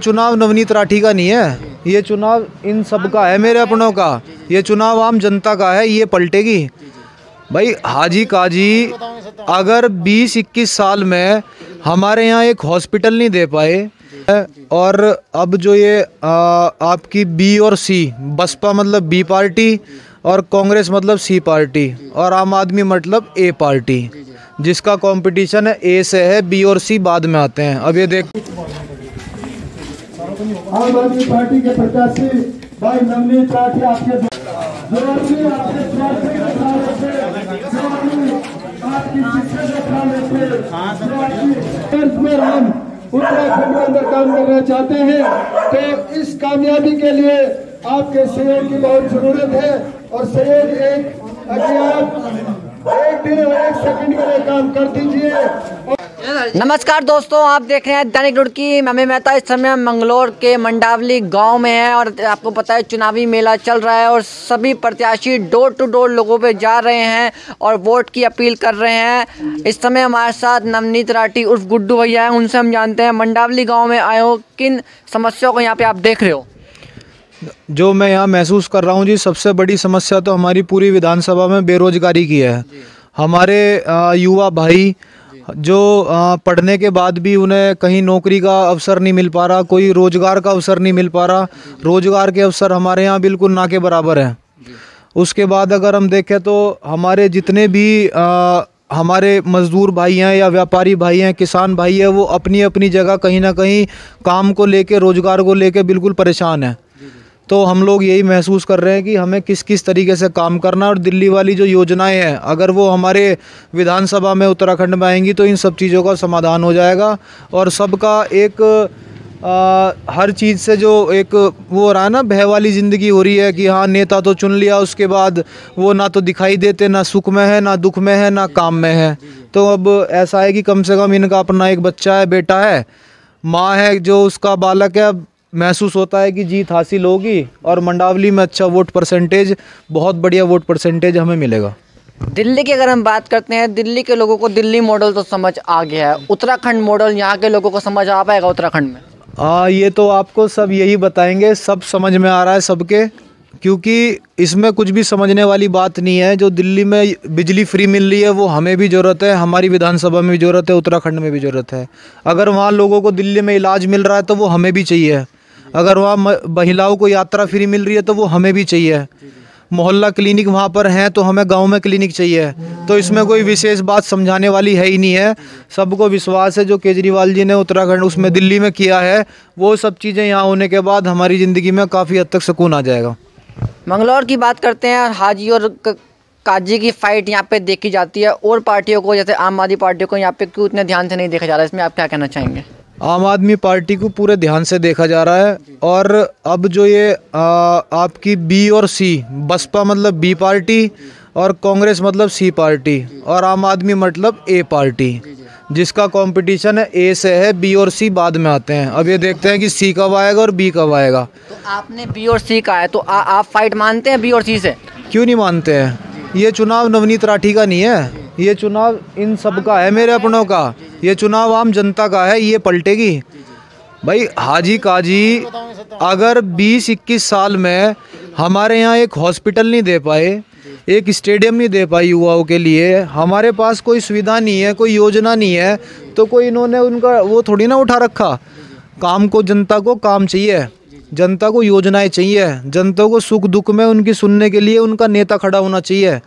चुनाव नवनीत राठी का नहीं है, ये चुनाव इन सब का है, मेरे अपनों का। ये चुनाव आम जनता का है, ये पलटेगी भाई। हाजी काजी अगर 20-21 साल में हमारे यहाँ एक हॉस्पिटल नहीं दे पाए, और अब जो ये आपकी बी और सी, बसपा मतलब बी पार्टी और कांग्रेस मतलब सी पार्टी और आम आदमी मतलब ए पार्टी, जिसका कंपटीशन है ए से है, बी और सी बाद में आते हैं। अब ये देख, आम आदमी पार्टी के प्रत्याशी भाई नवनीत राठी आपके हम उत्तराखंड के अंदर काम करना चाहते हैं, तो इस कामयाबी के लिए आपके सहयोग की बहुत जरूरत है। और सहयोग एक दिन और 1 सेकंड के लिए काम कर दीजिए। नमस्कार दोस्तों, आप देख रहे हैं दैनिक रुड़की। मैं मेहता इस समय मंगलौर के मंडावली गांव में है और आपको पता है चुनावी मेला चल रहा है और सभी प्रत्याशी डोर टू डोर लोगों पे जा रहे हैं और वोट की अपील कर रहे हैं। इस समय हमारे साथ नवनीत राठी उर्फ गुड्डू भैया हैं, उनसे हम जानते हैं मंडावली गाँव में आए हो, किन समस्याओं को यहाँ पे आप देख रहे हो। जो मैं यहाँ महसूस कर रहा हूँ जी, सबसे बड़ी समस्या तो हमारी पूरी विधानसभा में बेरोजगारी की है। हमारे युवा भाई जो पढ़ने के बाद भी उन्हें कहीं नौकरी का अवसर नहीं मिल पा रहा, कोई रोज़गार का अवसर नहीं मिल पा रहा। रोज़गार के अवसर हमारे यहाँ बिल्कुल ना के बराबर हैं। उसके बाद अगर हम देखें तो हमारे जितने भी हमारे मज़दूर भाई हैं या व्यापारी भाई हैं, किसान भाई हैं, वो अपनी अपनी जगह कहीं ना कहीं काम को लेके, रोज़गार को लेके बिल्कुल परेशान हैं। तो हम लोग यही महसूस कर रहे हैं कि हमें किस किस तरीके से काम करना, और दिल्ली वाली जो योजनाएं हैं अगर वो हमारे विधानसभा में उत्तराखंड में आएंगी तो इन सब चीज़ों का समाधान हो जाएगा। और सबका एक हर चीज़ से जो एक वो हो रहा है ना, भय वाली ज़िंदगी हो रही है कि हाँ नेता तो चुन लिया, उसके बाद वो ना तो दिखाई देते, ना सुख में है, ना दुख में है, ना काम में है। तो अब ऐसा है कि कम से कम इनका अपना एक बच्चा है, बेटा है, माँ है, जो उसका बालक है। महसूस होता है कि जीत हासिल होगी और मंडावली में अच्छा वोट परसेंटेज, बहुत बढ़िया वोट परसेंटेज हमें मिलेगा। दिल्ली की अगर हम बात करते हैं, दिल्ली के लोगों को दिल्ली मॉडल तो समझ आ गया है, उत्तराखंड मॉडल यहाँ के लोगों को समझ आ पाएगा उत्तराखंड में? ये तो आपको सब यही बताएंगे, सब समझ में आ रहा है सबके, क्योंकि इसमें कुछ भी समझने वाली बात नहीं है। जो दिल्ली में बिजली फ्री मिल रही है वो हमें भी ज़रूरत है, हमारी विधानसभा में भी ज़रूरत है, उत्तराखंड में भी ज़रूरत है। अगर वहाँ लोगों को दिल्ली में इलाज मिल रहा है तो वो हमें भी चाहिए। अगर वहाँ महिलाओं को यात्रा फ्री मिल रही है तो वो हमें भी चाहिए। मोहल्ला क्लिनिक वहाँ पर हैं तो हमें गांव में क्लिनिक चाहिए। तो इसमें कोई विशेष बात समझाने वाली है ही नहीं है। सबको विश्वास है जो केजरीवाल जी ने उत्तराखंड उसमें दिल्ली में किया है, वो सब चीज़ें यहाँ होने के बाद हमारी ज़िंदगी में काफ़ी हद तक सुकून आ जाएगा। मंगलौर की बात करते हैं, हाजी और काजी की फाइट यहाँ पे देखी जाती है, और पार्टियों को जैसे आम आदमी पार्टी को यहाँ पे क्यों इतने ध्यान से नहीं देखा जा रहा है, इसमें आप क्या कहना चाहेंगे? आम आदमी पार्टी को पूरे ध्यान से देखा जा रहा है। और अब जो ये आपकी बी और सी, बसपा मतलब बी पार्टी और कांग्रेस मतलब सी पार्टी और आम आदमी मतलब ए पार्टी, जिसका कंपटीशन है ए से है, बी और सी बाद में आते हैं। अब ये देखते हैं कि सी कब आएगा और बी कब आएगा। तो आपने बी और सी का है, तो आप फाइट मानते हैं बी और सी से? क्यों नहीं मानते हैं? ये चुनाव नवनीत राठी का नहीं है, ये चुनाव इन सब का है, मेरे अपनों का। ये चुनाव आम जनता का है, ये पलटेगी भाई। हाजी काजी अगर 20-21 साल में हमारे यहाँ एक हॉस्पिटल नहीं दे पाए, एक स्टेडियम नहीं दे पाए युवाओं के लिए, हमारे पास कोई सुविधा नहीं है, कोई योजना नहीं है, तो कोई इन्होंने उनका वो थोड़ी ना उठा रखा। काम को, जनता को काम चाहिए, जनता को योजनाएं चाहिए, जनता को सुख दुख में उनकी सुनने के लिए उनका नेता खड़ा होना चाहिए।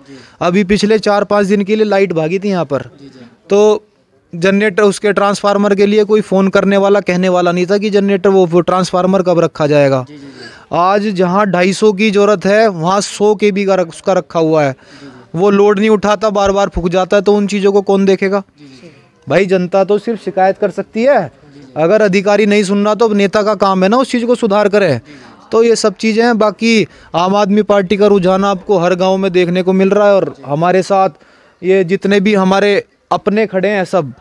अभी पिछले 4-5 दिन के लिए लाइट भागी थी यहाँ पर, तो जनरेटर, उसके ट्रांसफार्मर के लिए कोई फ़ोन करने वाला, कहने वाला नहीं था कि जनरेटर वो ट्रांसफार्मर कब रखा जाएगा। आज जहाँ 250 की ज़रूरत है वहाँ 100 KB का उसका रखा हुआ है, वो लोड नहीं उठाता, बार बार फूक जाता है। तो उन चीज़ों को कौन देखेगा भाई? जनता तो सिर्फ शिकायत कर सकती है, अगर अधिकारी नहीं सुनना तो नेता का काम है ना उस चीज़ को सुधार करे। तो ये सब चीज़ें हैं। बाकी आम आदमी पार्टी का रुझान आपको हर गांव में देखने को मिल रहा है, और हमारे साथ ये जितने भी हमारे अपने खड़े हैं, सब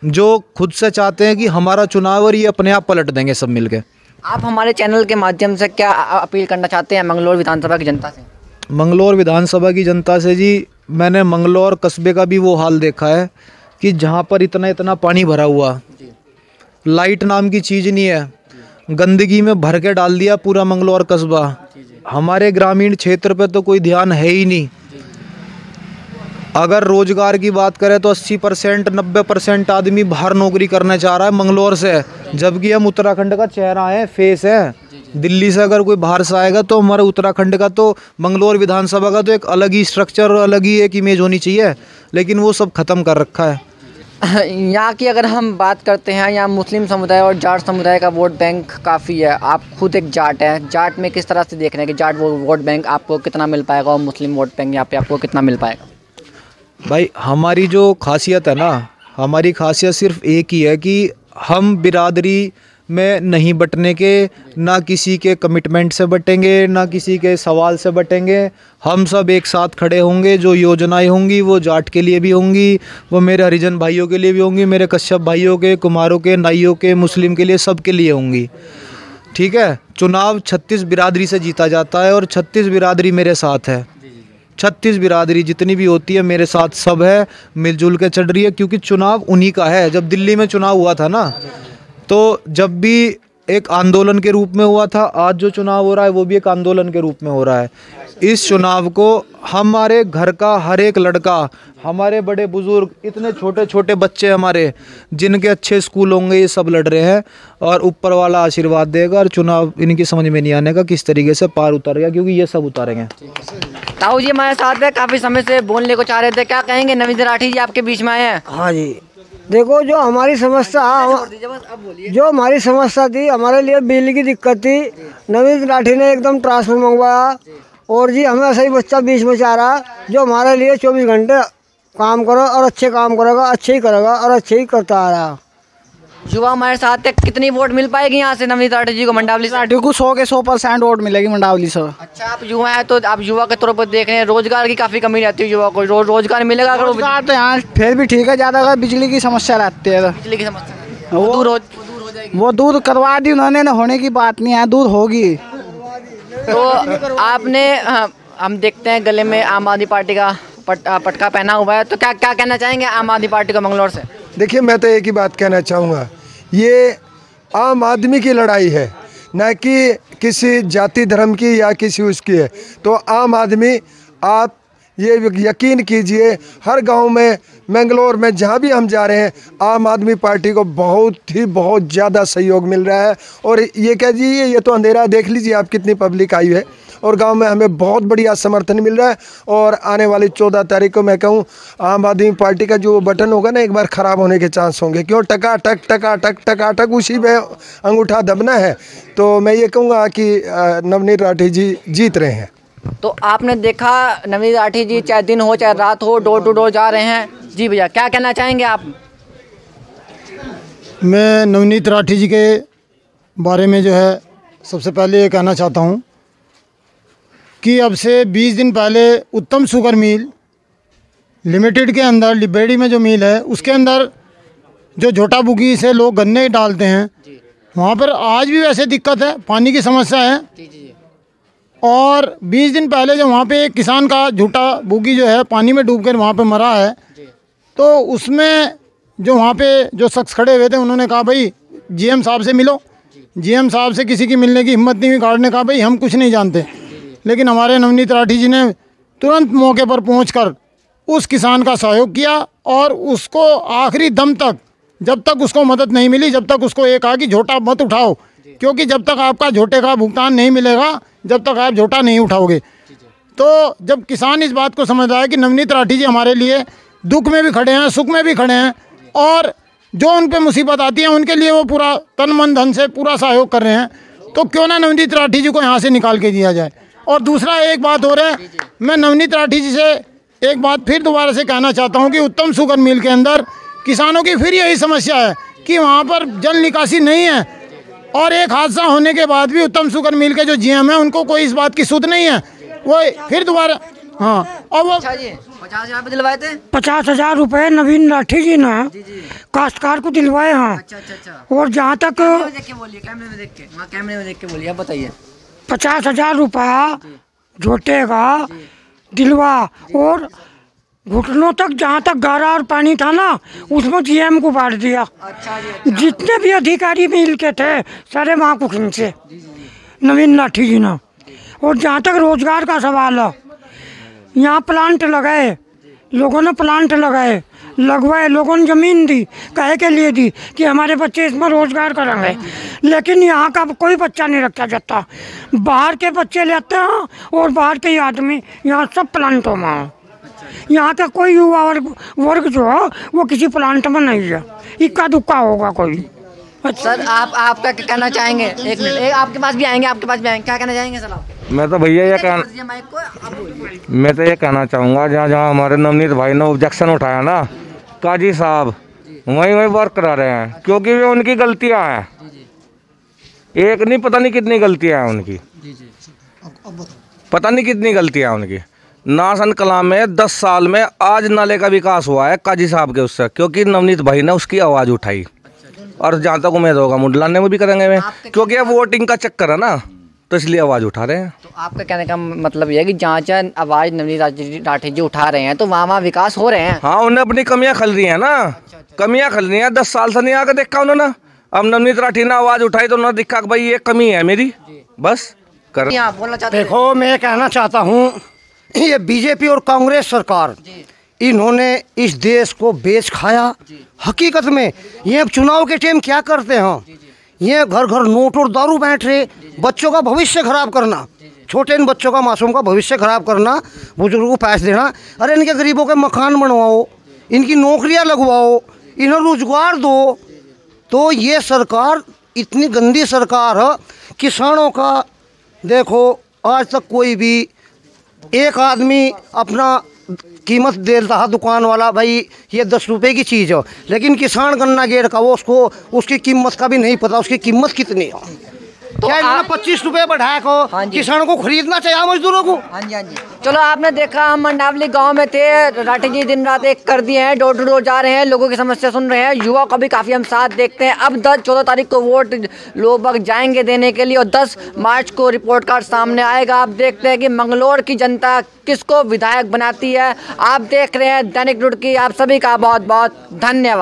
जो खुद से चाहते हैं कि हमारा चुनाव और ये अपने आप पलट देंगे सब मिलके। आप हमारे चैनल के माध्यम से क्या अपील करना चाहते हैं मंगलौर विधानसभा की जनता से? मंगलौर विधानसभा की जनता से जी, मैंने मंगलौर कस्बे का भी वो हाल देखा है कि जहाँ पर इतना इतना पानी भरा हुआ, लाइट नाम की चीज़ नहीं है। गंदगी में भर के डाल दिया पूरा मंगलौर कस्बा। हमारे ग्रामीण क्षेत्र पे तो कोई ध्यान है ही नहीं। अगर रोजगार की बात करें तो 80% 90% आदमी बाहर नौकरी करना चाह रहा है मंगलौर से, जबकि हम उत्तराखंड का चेहरा है, फेस है। दिल्ली से अगर कोई बाहर से आएगा तो हमारे उत्तराखंड का तो मंगलौर विधानसभा का तो एक अलग ही स्ट्रक्चर और अलग ही एक इमेज होनी चाहिए, लेकिन वो सब खत्म कर रखा है। यहाँ की अगर हम बात करते हैं, यहाँ मुस्लिम समुदाय और जाट समुदाय का वोट बैंक काफ़ी है। आप खुद एक जाट हैं, जाट में किस तरह से देख रहे हैं कि जाट वोट बैंक आपको कितना मिल पाएगा और मुस्लिम वोट बैंक यहाँ पे आपको कितना मिल पाएगा? भाई हमारी जो खासियत है ना, हमारी खासियत सिर्फ एक ही है कि हम बिरादरी में नहीं बटने के, ना किसी के कमिटमेंट से बटेंगे, ना किसी के सवाल से बटेंगे। हम सब एक साथ खड़े होंगे। जो योजनाएं होंगी वो जाट के लिए भी होंगी, वो मेरे हरिजन भाइयों के लिए भी होंगी, मेरे कश्यप भाइयों के, कुमारों के, नाइयों के, मुस्लिम के लिए, सब के लिए होंगी। ठीक है। चुनाव 36 बिरादरी से जीता जाता है और 36 बिरादरी मेरे साथ है। 36 बिरादरी जितनी भी होती है मेरे साथ सब है, मिलजुल के चल रही है, क्योंकि चुनाव उन्हीं का है। जब दिल्ली में चुनाव हुआ था ना, तो जब भी एक आंदोलन के रूप में हुआ था, आज जो चुनाव हो रहा है वो भी एक आंदोलन के रूप में हो रहा है। इस चुनाव को हमारे घर का हर एक लड़का, हमारे बड़े बुजुर्ग, इतने छोटे छोटे बच्चे हमारे जिनके अच्छे स्कूल होंगे, ये सब लड़ रहे हैं और ऊपर वाला आशीर्वाद देगा। और चुनाव इनकी समझ में नहीं आने का किस तरीके से पार उतर गया, क्योंकि ये सब उतारेंगे। ताऊ जी हमारे साथ है, काफ़ी समय से बोलने को चाह रहे थे, क्या कहेंगे? नवीन राठी जी आपके बीच में आए हैं। हाँ जी, देखो जो हमारी समस्या थी, हमारे लिए बिजली की दिक्कत थी, नवीन राठी ने एकदम ट्रांसफर मंगवाया। और जी हमें ऐसा ही बच्चा बीच में चाह रहा, जो हमारे लिए 24 घंटे काम करो और अच्छे काम करेगा, अच्छे ही करेगा और अच्छे ही करता आ रहा। युवा हमारे साथ है, कितनी वोट मिल पाएगी यहाँ से नवनीत राठी जी को मंडावली से? को 100 के 100% वोट मिलेगी मंडावली से। अच्छा, आप युवा हैं तो आप युवा के तौर पर देख रहे हैं, रोजगार की काफ़ी कमी रहती है युवा को, रोजगार मिलेगा? अगर रोजगार तो यहाँ फिर भी ठीक है, ज़्यादा बिजली की समस्या रहती है। बिजली की समस्या वो दूर हो जाएगी। वो दूर करवा दी उन्होंने, होने की बात नहीं है, दूर होगी। तो आपने हम देखते हैं गले में आम आदमी पार्टी का पटका पहना हुआ है, तो क्या क्या कहना चाहेंगे आम आदमी पार्टी को मंगलौर से? देखिए, मैं तो एक ही बात कहना चाहूँगा, ये आम आदमी की लड़ाई है, न कि किसी जाति धर्म की या किसी उसकी है। तो आम आदमी, आप ये यकीन कीजिए, हर गांव में, मंगलौर में, जहां भी हम जा रहे हैं, आम आदमी पार्टी को बहुत ज़्यादा सहयोग मिल रहा है। और ये कह दीजिए, ये तो अंधेरा, देख लीजिए आप कितनी पब्लिक आई है और गांव में हमें बहुत बढ़िया समर्थन मिल रहा है। और आने वाली 14 तारीख को मैं कहूँ, आम आदमी पार्टी का जो बटन होगा ना, एक बार ख़राब होने के चांस होंगे, क्यों टका टक उसी में अंगूठा दबना है। तो मैं ये कहूँगा कि नवनीत राठी जी जीत रहे हैं। तो आपने देखा नवनीत राठी जी चाहे दिन हो चाहे रात हो, डोर टू डोर जा रहे हैं। जी भैया, क्या कहना चाहेंगे आप? मैं नवनीत राठी जी के बारे में जो है सबसे पहले ये कहना चाहता हूँ कि अब से 20 दिन पहले उत्तम शुगर मिल लिमिटेड के अंदर लिबेड़ी में जो मिल है, उसके अंदर जो झोटा बुगी से लोग गन्ने डालते हैं, वहाँ पर आज भी वैसे दिक्कत है, पानी की समस्या है। और 20 दिन पहले जो वहाँ पे एक किसान का झूठा बुगी जो है पानी में डूबकर वहाँ पे मरा है, तो उसमें जो वहाँ पे जो शख्स खड़े हुए थे, उन्होंने कहा भाई जीएम साहब से मिलो। जीएम साहब से किसी की मिलने की हिम्मत नहीं हुई, गार्ड ने कहा भाई हम कुछ नहीं जानते। लेकिन हमारे नवनीत राठी जी ने तुरंत मौके पर पहुंचकर उस किसान का सहयोग किया और उसको आखिरी दम तक, जब तक उसको मदद नहीं मिली, जब तक उसको ये कहा कि झोटा मत उठाओ, क्योंकि जब तक आपका झोटे का भुगतान नहीं मिलेगा, जब तक आप झोटा नहीं उठाओगे। तो जब किसान इस बात को समझ आया कि नवनीत राठी जी हमारे लिए दुख में भी खड़े हैं, सुख में भी खड़े हैं, और जो उन पे मुसीबत आती है उनके लिए वो पूरा तन मन धन से पूरा सहयोग कर रहे हैं, तो क्यों ना नवनीत राठी जी को यहाँ से निकाल के दिया जाए। और दूसरा एक बात हो रहा है, मैं नवनीत राठी जी से एक बात फिर दोबारा से कहना चाहता हूँ कि उत्तम शुगर मिल के अंदर किसानों की फिर यही समस्या है कि वहाँ पर जल निकासी नहीं है, और एक हादसा होने के बाद भी उत्तम शुगर मिल के जो जीएम है उनको कोई इस बात की सुध नहीं है। वो फिर दोबारा और वो 50,000 पे दिलवाए थे। 50,000 रुपये नवीन राठी जी ने काश्तकार को दिलवाए हैं। अच्छा। और जहाँ तक कैमरे में देख के बोलिए, आप बताइए। 50,000 रुपया झोटे का दिलवा, और घुटनों तक, जहाँ तक गारा और पानी था ना उसमें जीएम को बांट दिया। अच्छा जी, जितने भी अधिकारी मिल के थे सारे वहाँ को खींचे नवीन लाठी जी ने। और जहाँ तक रोजगार का सवाल है, यहाँ प्लांट लगाए, लोगों ने प्लांट लगवाए, लोगों ने ज़मीन दी, कहे के लिए दी कि हमारे बच्चे इसमें रोजगार करेंगे। लेकिन यहाँ का कोई बच्चा नहीं रखा जाता, बाहर के बच्चे लेते हैं और बाहर के आदमी यहाँ सब प्लांटों में हैं। यहाँ का कोई युवा वर्ग जो है वो किसी प्लांट में नहीं है, इक्का दुक्का होगा कोई। सर आपका क्या कहना चाहेंगे? एक मिनट, आपके पास भी आएंगे, क्या कहना चाहेंगे सर आप? मैं तो भैया मैं तो ये कहना चाहूँगा, जहाँ जहाँ हमारे नवनीत भाई ने ऑब्जेक्शन उठाया ना काजी साहब, वहीं वर्क करा रहे हैं, क्योंकि वे उनकी गलतियाँ हैं। एक नहीं, पता नहीं कितनी गलतियाँ हैं उनकी, पता नहीं कितनी गलतियाँ हैं उनकी। नासन कलाम में 10 साल में आज नाले का विकास हुआ है काजी साहब के उससे, क्योंकि नवनीत भाई ने उसकी आवाज़ उठाई। और जहाँ तक उम्मीद होगा मुंडलाने में भी करेंगे वे, क्योंकि अब वोटिंग का चक्कर है ना, तो इसलिए आवाज़ उठा रहे हैं। तो आपका कहने का मतलब ये है कि जहाँ जहाँ आवाज़ नवनीत राठी जी उठा रहे हैं तो वहाँ विकास हो रहे हैं। हाँ, उन्हें अपनी कमियाँ खल रही हैं ना, कमियाँ खल रही हैं। 10 साल से नहीं आकर देखा उन्होंने, अब नवनीत राठी ने आवाज़ उठाई तो उन्होंने देखा कि भाई ये कमी है मेरी, बस कर बोलना चाहते। देखो, मैं कहना चाहता हूँ, ये बीजेपी और कांग्रेस सरकार, इन्होंने इस देश को बेच खाया। हकीकत में ये चुनाव के टाइम क्या करते हैं, ये घर घर नोट और दारू बैठ रहे, बच्चों का भविष्य खराब करना, छोटे इन बच्चों का, मासूम का भविष्य खराब करना, बुजुर्गों को पैसे देना। अरे इनके गरीबों के मकान बनवाओ, इनकी नौकरियां लगवाओ, इन्हें रोजगार दो। तो ये सरकार इतनी गंदी सरकार है। किसानों का देखो, आज तक कोई भी एक आदमी अपना कीमत देता है, दुकान वाला, भाई ये 10 रुपए की चीज़ है, लेकिन किसान गन्ना गेर का वो उसको उसकी कीमत का भी नहीं पता, उसकी कीमत कितनी है। तो क्या इन्होंने 25 रुपए बढ़ाया को? हाँ, किसानों को खरीदना चाहिए, मजदूरों को। हाँ जी, हाँ जी। चलो, आपने देखा हम मंडावली गांव में थे, राठी जी दिन रात एक कर दिए हैं, डोर टू डोर जा रहे हैं, लोगों की समस्या सुन रहे हैं, युवा का भी काफ़ी हम साथ देखते हैं। अब 14 तारीख को वोट लोग जाएंगे देने के लिए और 10 मार्च को रिपोर्ट कार्ड सामने आएगा। आप देखते हैं कि मंगलौर की जनता किसको विधायक बनाती है। आप देख रहे हैं दैनिक रुड़की। आप सभी का बहुत बहुत धन्यवाद।